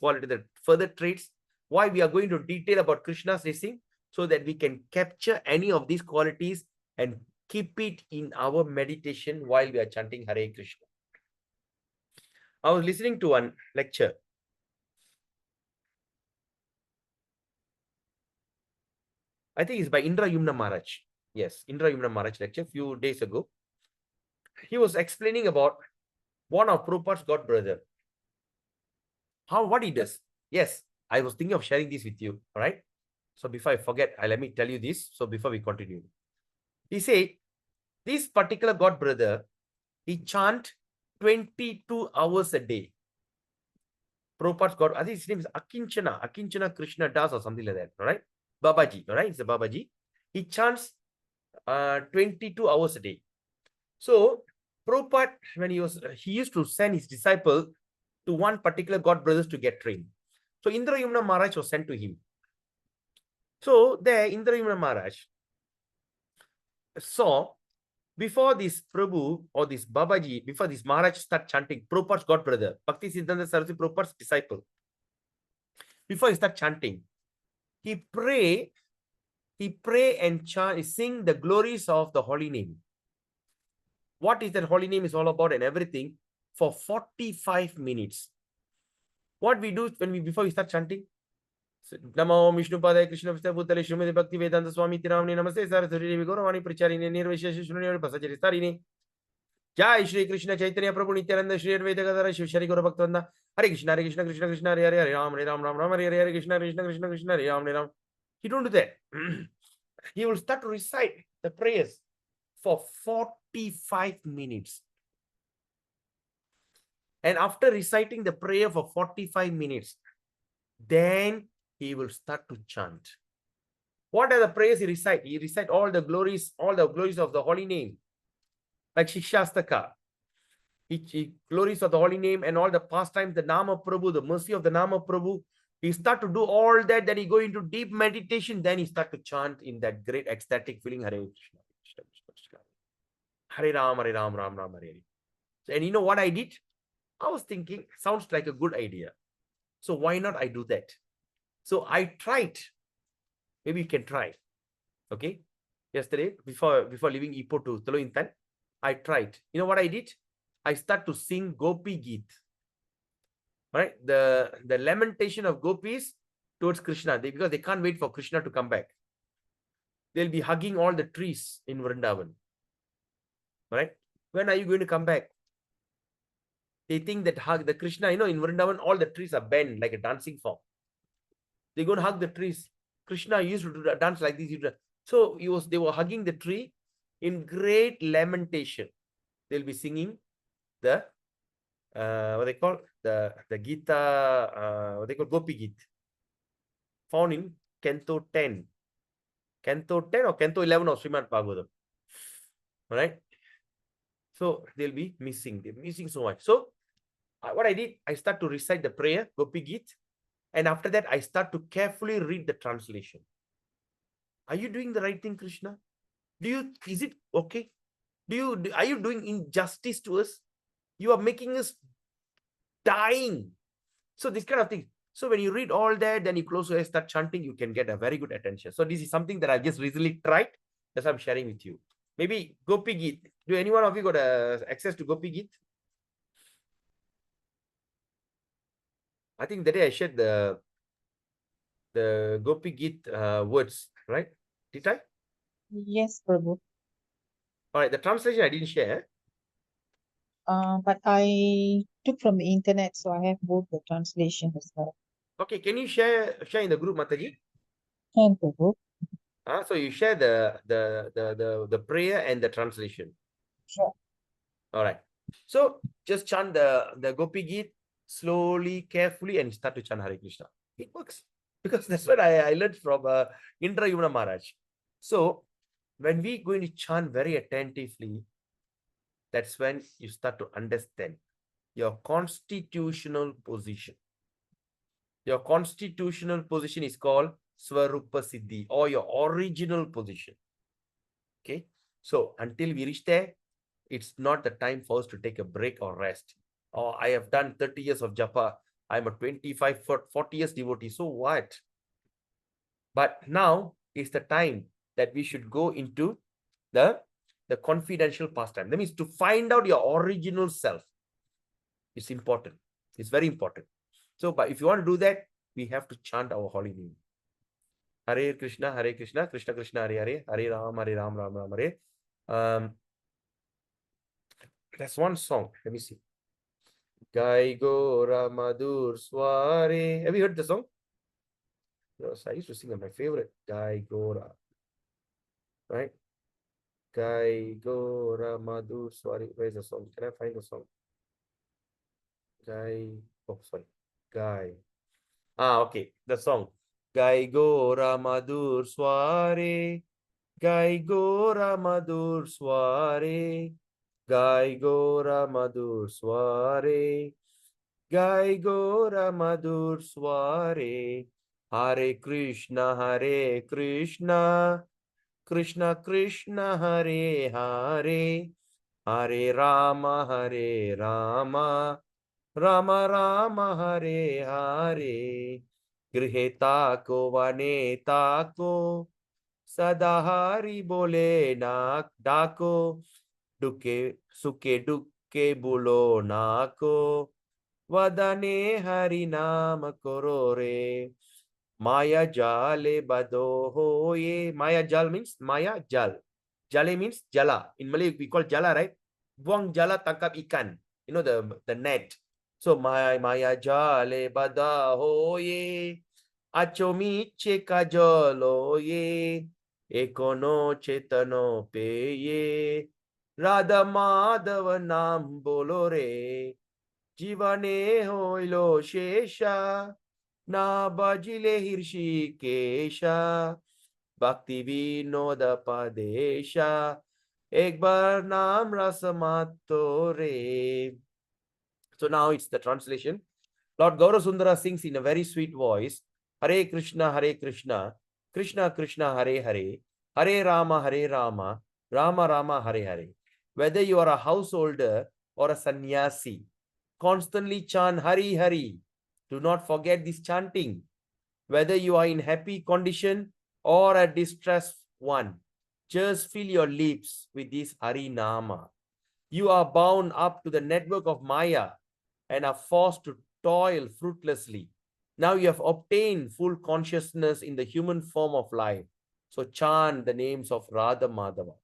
quality, the further traits, why we are going to detail about Krishna's racing, so that we can capture any of these qualities and keep it in our meditation while we are chanting Hare Krishna. I was listening to one lecture. I think it's by Indra Yumna Maharaj. Yes, Indra Yumna Maharaj lecture a few days ago. He was explaining about one of Prabhupada's god brother. What he does. Yes, I was thinking of sharing this with you. All right. So before I forget, let me tell you this. So before we continue, he said, this particular god brother, he chant 22 hours a day. Prabhupada's god, I think his name is Akinchana Krishna Das or something like that. All right. Babaji. All right. It's a Babaji. He chants 22 hours a day. So Prabhupada, when he used to send his disciple to one particular god brothers to get trained. So Indra Yumna Maharaj was sent to him. So there Indra Yumna Maharaj saw, before this Prabhu or this Babaji, before this Maharaj start chanting, Prabhupada's god brother, Bhakti Siddhanta Saraswati Prabhupada's disciple, before he start chanting, he pray and chant, sing the glories of the holy name. What is that holy name is all about and everything for 45 minutes. What we do before we start chanting? Namo Vishnu Padaya Krishna Bhutale Shumati Bhakti Vedanta Swami Tiramani Namaste Saraswati Gauravani Pracharine Nirvishesha Shunani Pasachari Starini Jai Shri Krishna Chaitanya Prabhu Nityananda Shri Advaita Gadara Shiv Shari Gaura Bhaktivinoda Hare Krishna Krishna Krishna Hare Hare Hare Ram Ram Ram Hare Hare Krishna Krishna Krishna Hare Ram Ram. He don't do that. He will start to recite the prayers for 45 minutes. And after reciting the prayer for 45 minutes, then he will start to chant. What are the prayers he recite? He recite all the glories of the holy name. Like Shikshastaka. He glories of the holy name and all the pastimes, the Nama Prabhu, the mercy of the Nama Prabhu. He start to do all that, then he go into deep meditation, then he start to chant in that great ecstatic feeling, Hare Krishna, Krishna Krishna, Hare Ram, Ram Ram, Hare Hare. And you know what I did? I was thinking, sounds like a good idea. So why not I do that? So I tried. Maybe you can try. Okay. Yesterday, before leaving Ipoh to Talointan, I tried. You know what I did? I start to sing Gopi Geet. Right? The lamentation of gopis towards Krishna. Because they can't wait for Krishna to come back. They'll be hugging all the trees in Vrindavan. right? When are you going to come back? They think that hug the Krishna, in Vrindavan, all the trees are bent like a dancing form. They're going to hug the trees. Krishna used to dance like this. So they were hugging the tree in great lamentation. They'll be singing the what they call the Gita, what they call Gopi Git, found in Canto 10. Canto 10 or Canto 11 of Srimad Bhagavatam. Right? So they'll be missing. They're missing so much. So what I did, I start to recite the prayer, Gopi Git. And after that, I start to carefully read the translation. Are you doing the right thing, Krishna? Is it okay? Are you doing injustice to us? You are making us dying. So this kind of thing. So when you read all that, then you close your eyes, start chanting, you can get a very good attention. So this is something that I just recently tried. That's what I'm sharing with you. Maybe Gopi Git. Do any one of you got access to Gopi Git? I think that day I shared the Gopi Git words, right? Did I? Yes, Prabhu. All right, the translation I didn't share. But I took from the internet, so I have both the translation as well. Okay, can you share in the group, Mataji? Can, Prabhu. So you share the prayer and the translation. Sure. All right. So just chant the Gopi Git slowly, carefully, and start to chant Hare Krishna. It works because that's what I learned from Indra Yumna Maharaj. So when we going to chant very attentively, that's when you start to understand your constitutional position. Your constitutional position is called Swarupa Siddhi, or your original position. Okay. So until we reach there, it's not the time for us to take a break or rest. Or I have done 30 years of japa. I'm a 25, 40 years devotee. So what? But now is the time that we should go into the confidential pastime. That means to find out your original self. It's important. It's very important. So, but if you want to do that, we have to chant our holy name. Hare Krishna, Krishna Krishna, Hare Hare, Hare Ram, Ram Ram, Hare. That's one song. Let me see. Gai Gora Madhur Sware. Have you heard the song? Yes, I used to sing my favorite. Gai Gora. Right? Gai Gora Madhur Sware. Where's the song? Can I find the song? Gai. Oh, sorry. Gai. Okay. The song. Gai Gora Madhur Sware. Gai Gora Madhur Sware. Gai Gora Madhur Sware. Gai Gora Madhur Sware. Hare Krishna, Krishna Krishna, Hare Hare, Hare Rama, Rama Rama, Hare Hare. Grihe tako vane tako, Sadahari bole nak dako, Duke suke duke bulo nako, Vadane Hari Nam Korore. Maya Jale Bado Hoye. Maya Jal means Maya Jal. Jale means Jala. In Malay, we call Jala, right? Buang Jala tangkap ikan. You know, the net. So Maya Jale Bada Hoye. Achomiche Kajolo ye. Ekono Chetano Peye. Radha Madhava Nam Bolore. Jivane Hoilo Shesha. Na bajile hirshi kesha, bhakti vinoda padesha, ek bar naam rasamato re. So now it's the translation. Lord Gaurasundara sings in a very sweet voice, Hare Krishna, Krishna Krishna, Hare Hare, Hare Rama, Rama Rama, Hare Hare. Whether you are a householder or a sannyasi, constantly chant Hari Hari. Do not forget this chanting. Whether you are in happy condition or a distressed one, just fill your lips with this Hari Nama. You are bound up to the network of Maya and are forced to toil fruitlessly. Now you have obtained full consciousness in the human form of life. So chant the names of Radha Madhava.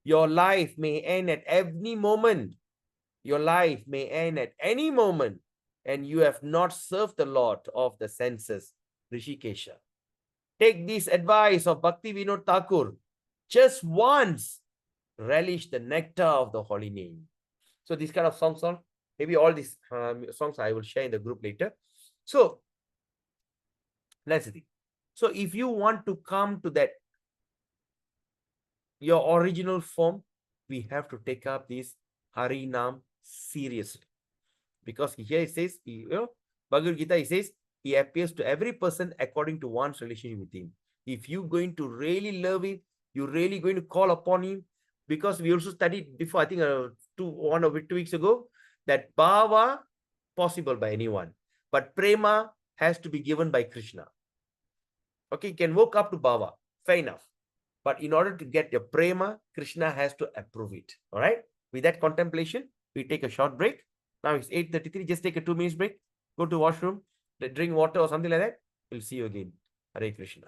Your life may end at any moment. Your life may end at any moment, and you have not served the Lord of the senses, Rishikesha. Take this advice of Bhakti Vinod Thakur. Just once, relish the nectar of the holy name. So these kind of songs are, maybe all these songs I will share in the group later. So let's see. So if you want to come to that, your original form, we have to take up this Hari Nam seriously. Because here it says, Bhagavad Gita, it says, he appears to every person according to one's relationship with him. If you're going to really love him, you're really going to call upon him, because we also studied before, I think 2 weeks ago, that bhava possible by anyone, but prema has to be given by Krishna. Okay, you can work up to bhava, fair enough. But in order to get your prema, Krishna has to approve it. All right. With that contemplation, we take a short break. Now it's 8:33. Just take a 2 minutes break. Go to washroom, drink water or something like that. We'll see you again. Hare Krishna.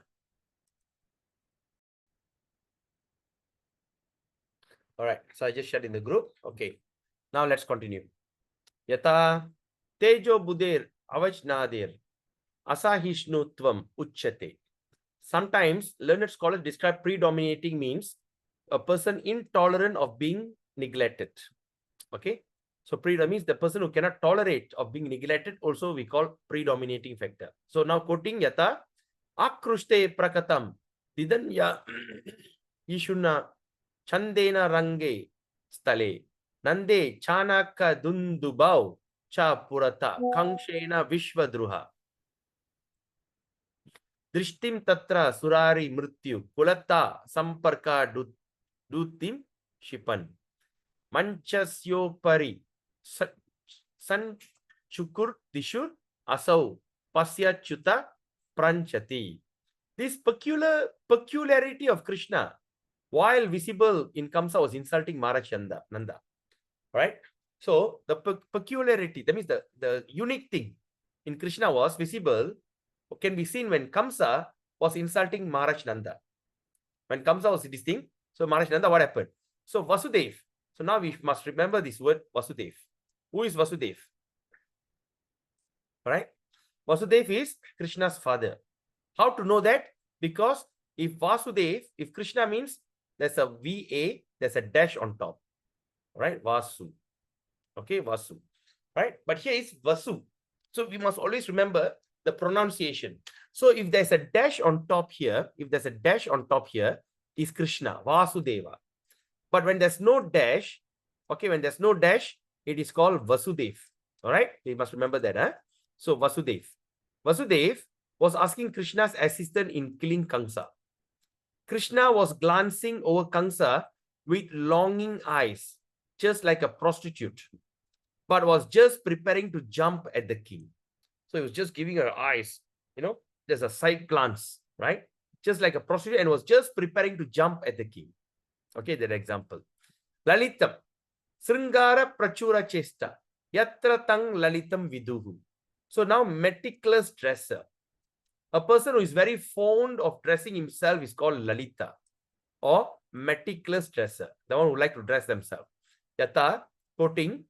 All right. So I just shared in the group. Okay. Now let's continue. Yata tejo budir avajnadir asahishnutvam uchyate. Sometimes learned scholars describe predominating means a person intolerant of being neglected. Okay. So predominant means the person who cannot tolerate of being neglected, also we call predominating factor. So now quoting Yata, akrushte prakatam didanya ishuna chandena range stale nande chanaka dundubau cha purata kangshena vishvadruha drishtim tatra surari mrityu kulata samparka dutim shipan manchasyopari san chukur dishur asau pasyachuta pranchati. This peculiarity of Krishna, while visible in Kamsa, was insulting Maharaj Nanda. Right? So the peculiarity, that means the unique thing in Krishna was visible, can be seen when Kamsa was insulting Maharaj Nanda. When Kamsa was this thing, so Maharaj Nanda, what happened? So Vasudev. So now we must remember this word Vasudev. Who is Vasudev? All right? Vasudev is Krishna's father. How to know that? Because if Vasudev, if Krishna means there's a VA, there's a dash on top. All right? Vasu. Okay, Vasu. Right? But here is Vasu. So we must always remember the pronunciation. So if there's a dash on top here, is Krishna, Vasudeva. But when there's no dash, okay, when there's no dash, it is called Vasudev. All right? We must remember that. Huh? So Vasudev. Vasudev was asking Krishna's assistant in killing Kamsa. Krishna was glancing over Kamsa with longing eyes, just like a prostitute, but was just preparing to jump at the king. So he was just giving her eyes, there's a side glance, right? Just like a prostitute, and was just preparing to jump at the king. Okay, that example. Lalitam, Sringara Prachura Chesta, Yatra Tang Lalitam Viduhu. So now meticulous dresser. A person who is very fond of dressing himself is called Lalita, or meticulous dresser, the one who like to dress themselves. Yata, quoting,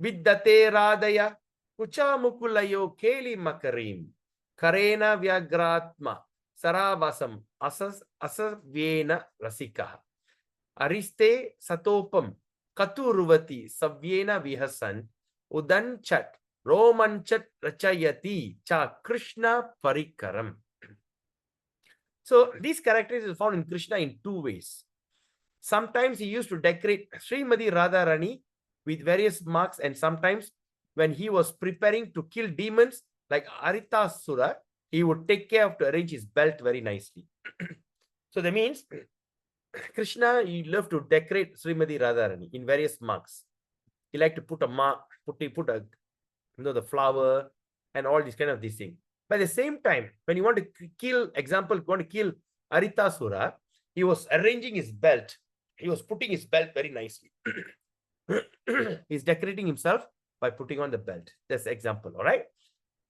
Viddate Radaya, Ucha Mukulayo Keli Makarim, Karena Vyagratma, Saravasam, Asavyena Rasika, Ariste Satopam, Katuruvati, Savyena Vihasan, Udanchat, Romanchat Rachayati, Cha Krishna Parikaram. So these characters are found in Krishna in two ways. Sometimes he used to decorate Srimati Radharani with various marks, and sometimes when he was preparing to kill demons like Aritasura, he would take care of to arrange his belt very nicely. So that means Krishna, he loved to decorate Srimati Radharani in various marks. He liked to put a mark, put a the flower and all these kind of these things. But at the same time, when you want to kill, Aritasura, he was arranging his belt. He was putting his belt very nicely. He's decorating himself by putting on the belt. That's the example, all right?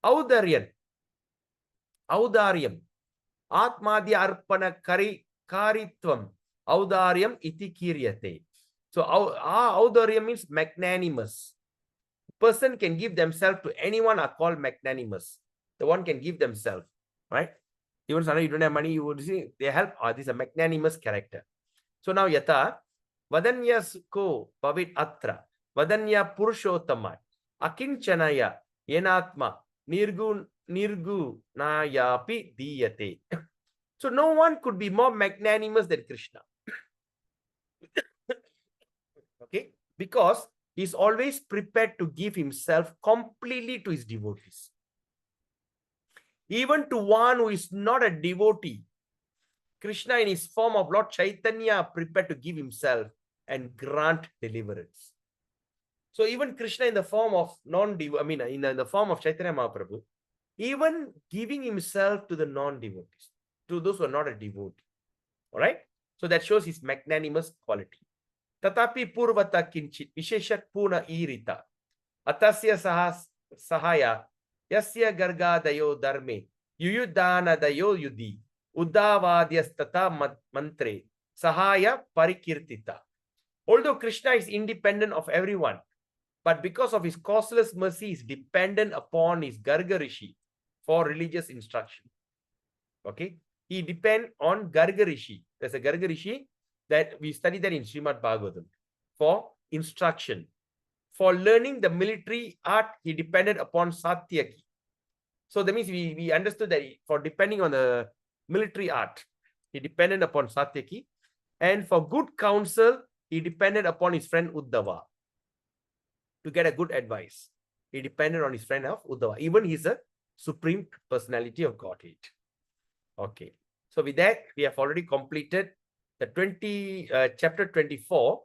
Audaryam. Atmadya arpana karitvam Audaryam iti kiryate. So audaryam means magnanimous. Person can give themselves to anyone are called magnanimous. The one can give themselves, right? Even if you don't have money, you would see they help. This is a magnanimous character. So now yata vadanyasco pavit atra vadanya purushottama akinchanaya yenatma nirgu nayapi diyate. So no one could be more magnanimous than Krishna. Okay, because he's always prepared to give himself completely to his devotees. Even to one who is not a devotee, Krishna in his form of Lord Chaitanya prepared to give himself and grant deliverance. So even Krishna in the form of in the form of Chaitanya Mahaprabhu, even giving himself to the non-devotees, to those who are not a devotee. All right? So that shows his magnanimous quality. Tatapi purvata kinchit visheshat puna irita atasya sahaya yasya gargadayo dharme yuyudanadayo yudi uddavadyastata mantre sahaya parikirtita. Although Krishna is independent of everyone, but because of his causeless mercy, he is dependent upon his Garga Rishi for religious instruction. Okay, he depends on Garga Rishi. There's a Garga Rishi that we study that in Srimad Bhagavatam for instruction. For learning the military art, he depended upon Satyaki. So that means we understood that for depending on the military art, he depended upon Satyaki. And for good counsel, he depended upon his friend Uddhava. To get a good advice, he depended on his friend of Uddhava. Even he's a supreme personality of Godhead. Okay. So with that, we have already completed the chapter 24.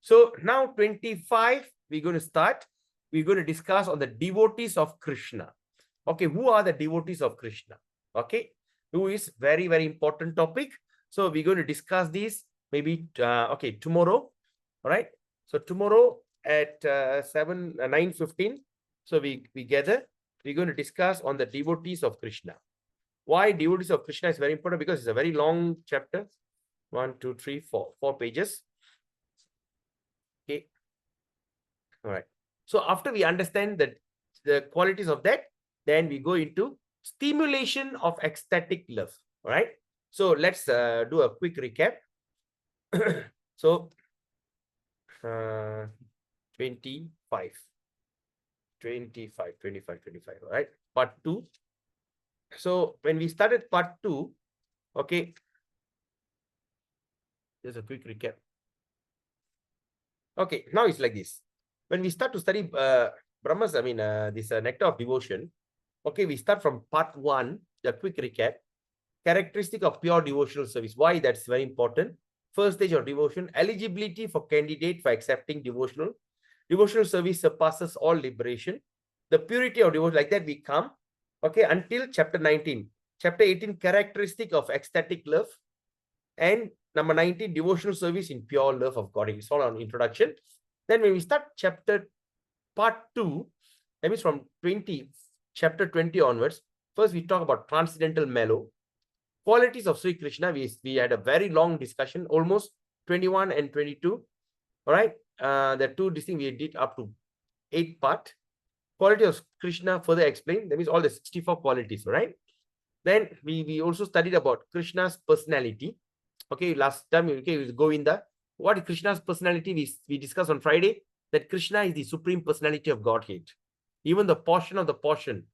So now 25, we're going to start. We're going to discuss on the devotees of Krishna. Okay, who are the devotees of Krishna? Okay, who is very, very important topic. So we're going to discuss this maybe, tomorrow. All right. So tomorrow at 9:15. So we gather. We're going to discuss on the devotees of Krishna. Why devotees of Krishna is very important? Because it's a very long chapter. 1, 2, 3, 4. 4 pages. Okay. All right. So after we understand the qualities of that, then we go into stimulation of ecstatic love. All right. So let's do a quick recap. So 25. All right. Part 2. So when we started part 2, okay, just a quick recap. Okay, now it's like this. When we start to study this Nectar of Devotion, okay, we start from part 1, the quick recap. Characteristic of pure devotional service. Why that's very important. First stage of devotion, eligibility for candidate for accepting devotional. Devotional service surpasses all liberation. The purity of devotion, like that we come, okay, until chapter 19. Chapter 18, characteristic of ecstatic love. And number 19, devotional service in pure love of God. It's all on introduction. Then when we start part 2, that means from chapter 20 onwards, first we talk about transcendental mellow. Qualities of Sri Krishna, we had a very long discussion, almost 21 and 22. All right. The two distinct we did up to 8 part. Quality of Krishna further explained. That means all the 64 qualities. All right. Then we also studied about Krishna's personality. Okay, last time, okay, we'll go in the what is Krishna's personality. We discussed on Friday that Krishna is the supreme personality of Godhead. Even the portion of the portion.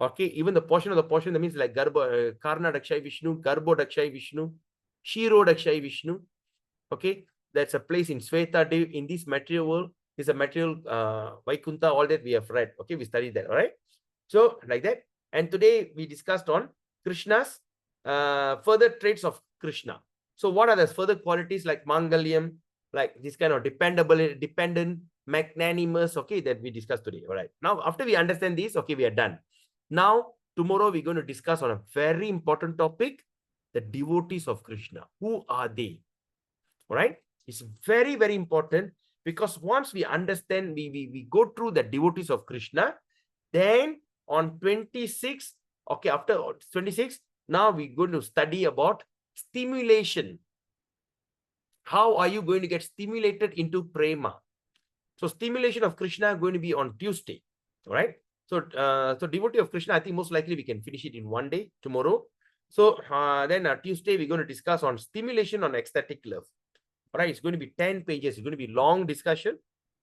Okay, even the portion of the portion, that means like Karna Dakshay Vishnu, Garbo Dakshay Vishnu, Shiro Dakshay Vishnu. Okay, that's a place in Sweta Dev in this material world. Is a material Vaikuntha, all that we have read. Okay, we studied that. All right. So, like that. And today we discussed on Krishna's further traits of Krishna. So, what are the further qualities like Mangalyam, like this kind of dependent, magnanimous, okay, that we discussed today. All right. Now, after we understand this, okay, we are done. Now, tomorrow we're going to discuss on a very important topic, the devotees of Krishna. Who are they? All right. It's very, very important because once we understand, we go through the devotees of Krishna, then on 26, okay, after 26, now we're going to study about stimulation how are you going to get stimulated into prema? So stimulation of Krishna going to be on Tuesday, all right? So, so devotee of Krishna, I think most likely we can finish it in one day, tomorrow. So then Tuesday, we're going to discuss on stimulation on ecstatic love. All right, it's going to be 10 pages. It's going to be long discussion,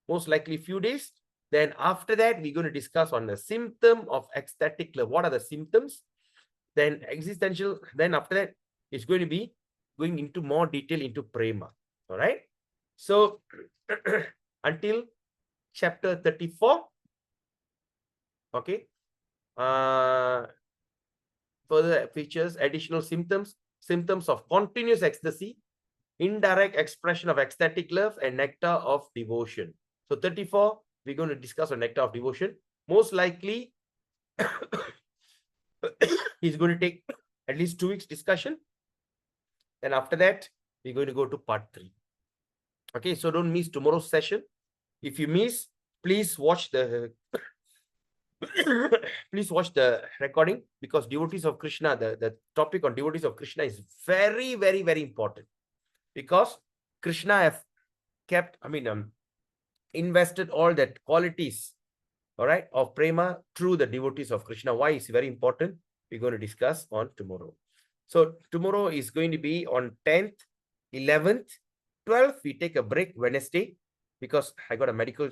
most likely few days. Then after that, we're going to discuss on the symptom of ecstatic love. What are the symptoms? Then existential. Then after that, it's going to be going into more detail into prema. All right. So until chapter 34. Okay. Further features, additional symptoms, symptoms of continuous ecstasy, indirect expression of ecstatic love, and nectar of devotion. So 34, we're going to discuss on nectar of devotion. Most likely, he's going to take at least 2 weeks discussion. And after that, we're going to go to part 3. Okay, so don't miss tomorrow's session. If you miss, please watch the please watch the recording, because devotees of Krishna, the topic on devotees of Krishna is very, very, very important, because Krishna have kept, invested all that qualities, all right, of prema through the devotees of Krishna. Why is very important? We're going to discuss on tomorrow. So tomorrow is going to be on 10th, 11th, 12th. We take a break Wednesday, because I got a medical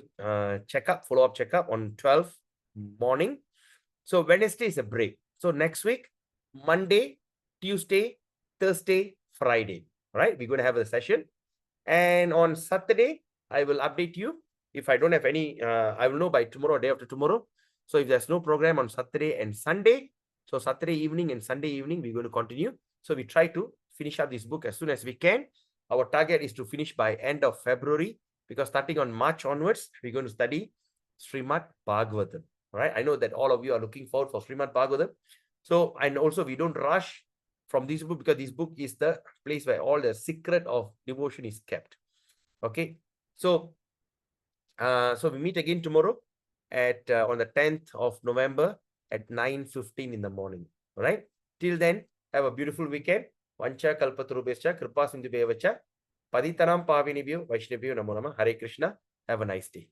checkup, follow-up checkup on 12th morning. So Wednesday is a break. So next week, Monday, Tuesday, Thursday, Friday. All right, we're going to have a session. And on Saturday, I will update you. If I don't have any, I will know by tomorrow or day after tomorrow. So if there's no program on Saturday and Sunday, so Saturday evening and Sunday evening, we're going to continue. So we try to finish up this book as soon as we can. Our target is to finish by end of February, because starting on March onwards, we're going to study Srimad Bhagavatam. All right. I know that all of you are looking forward for Srimad Bhagavatam. So, and also we don't rush from this book, because this book is the place where all the secret of devotion is kept. Okay. So, so we meet again tomorrow at on the 10th of November at 9:15 in the morning. All right. Till then, have a beautiful weekend. Vancha kalpatarubhescha kripa sindhubhyevacha paditanam pavinibhyo vaishnavibhyo namo namah. Hare Krishna. Have a nice day.